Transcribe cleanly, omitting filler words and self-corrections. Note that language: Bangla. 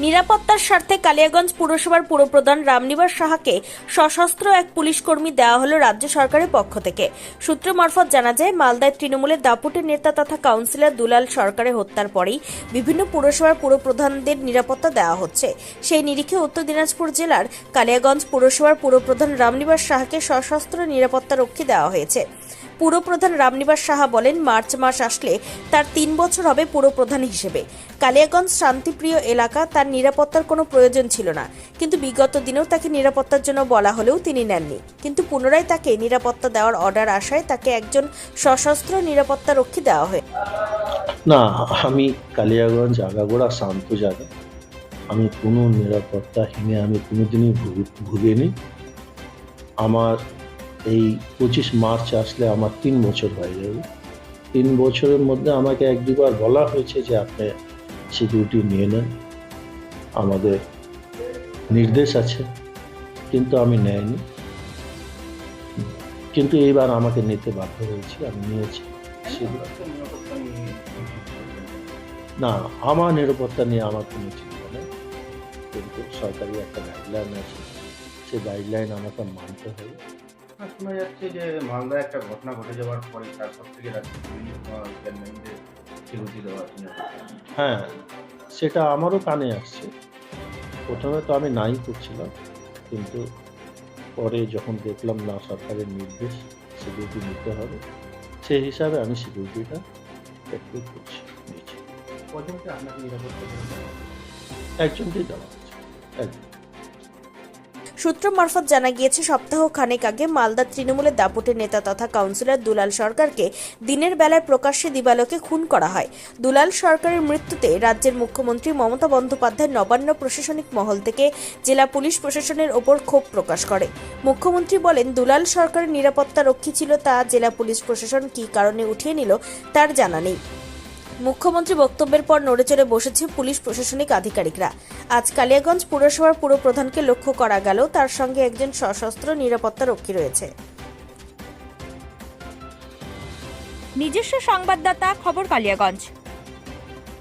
নিরাপত্তার স্বার্থে কালিয়াগঞ্জ পুরসভার পুরপ্রধান রামনিবাস সাহাকে সশস্ত্র এক পুলিশ কর্মী দেওয়া হলো রাজ্য সরকারের পক্ষ থেকে। সূত্র মারফত জানা যায়, মালদায় তৃণমূলের দাপুটের নেতা তথা কাউন্সিলর দুলাল সরকারের হত্যার পরেই বিভিন্ন পুরসভার পুরপ্রধানদের নিরাপত্তা দেওয়া হচ্ছে। সেই নিরিখে উত্তর দিনাজপুর জেলার কালিয়াগঞ্জ পুরসভার পুরপ্রধান রামনিবাস সাহাকে সশস্ত্র নিরাপত্তা রক্ষী দেওয়া হয়েছে। পুরপ্রধান রামনিবাস সাহা বলেন, মার্চ মাস আসলে তার 3 বছর হবে পুরপ্রধান হিসেবে। কালিয়াগঞ্জ শান্তিপ্রিয় এলাকা, তার নিরাপত্তার কোনো প্রয়োজন ছিল না, কিন্তু বিগত দিনেও তাকে নিরাপত্তার জন্য বলা হলেও তিনি নেননি। কিন্তু পুনরায় তাকে নিরাপত্তা দেওয়ার অর্ডার আসায় তাকে একজন সশস্ত্র নিরাপত্তা রক্ষী দেওয়া হয়। না, আমি কালিয়াগঞ্জ আগাগোড়া শান্ত জায়গা, আমি কোনো নিরাপত্তাহীনে আমি কোনোদিনই ভুগিনি। আমার এই 25 মার্চ আসলে আমার 3 বছর হয়ে যাবে। 3 বছরের মধ্যে আমাকে 1-2 বার বলা হয়েছে যে আপনি সিকিউরিটি নিয়ে নেন, আমাদের নির্দেশ আছে, কিন্তু আমি নেয়নি। কিন্তু এইবার আমাকে নিতে বাধ্য হয়েছি, আমি নিয়েছি। না, আমার নিরাপত্তা নিয়ে আমার কোনো চিন্তা নেই, কিন্তু সরকারি একটা গাইডলাইন আছে, সেই গাইডলাইন আমাকে মানতে হবে। শোনা যাচ্ছে যে মালদায় একটা ঘটনা ঘটে যাওয়ার পরে তারপর থেকে সিকিউরিটি দেওয়া আছে। হ্যাঁ, সেটা আমারও কানে আসছে। প্রথমে তো আমি নাই করছিলাম, কিন্তু পরে যখন দেখলাম না সরকারের নির্দেশ সিকিউরিটি নিতে হবে, সেই হিসাবে আমি সিকিউরিটিটা একটু নিয়েছি। কজনকে আপনাকে নিরাপত্তা দেওয়া? একজনকেই দেওয়া হচ্ছে, একজন। সূত্র মারফত জানা গিয়েছে, সপ্তাহ খানেক আগে মালদা তৃণমূলের দাপুটের নেতা তথা কাউন্সিলর দুলাল সরকারকে দিনের বেলায় প্রকাশ্যে দিবালোকে খুন করা হয়। দুলাল সরকারের মৃত্যুতে রাজ্যের মুখ্যমন্ত্রী মমতা বন্দ্যোপাধ্যায় নবান্ন প্রশাসনিক মহল থেকে জেলা পুলিশ প্রশাসনের ওপর ক্ষোভ প্রকাশ করে। মুখ্যমন্ত্রী বলেন, দুলাল সরকারের নিরাপত্তা রক্ষী ছিল, তা জেলা পুলিশ প্রশাসন কী কারণে উঠিয়ে নিল তার জানা নেই। মুখ্যমন্ত্রী বক্তব্যের পর নড়েচড়ে বসেছে পুলিশ প্রশাসনিক আধিকারিকরা। আজ কালিয়াগঞ্জ পুরসভার পুরপ্রধানকে লক্ষ্য করা গেল, তার সঙ্গে একজন সশস্ত্র নিরাপত্তা রক্ষী রয়েছে। নিজস্ব সংবাদদাতা, খবর কালিয়াগঞ্জ।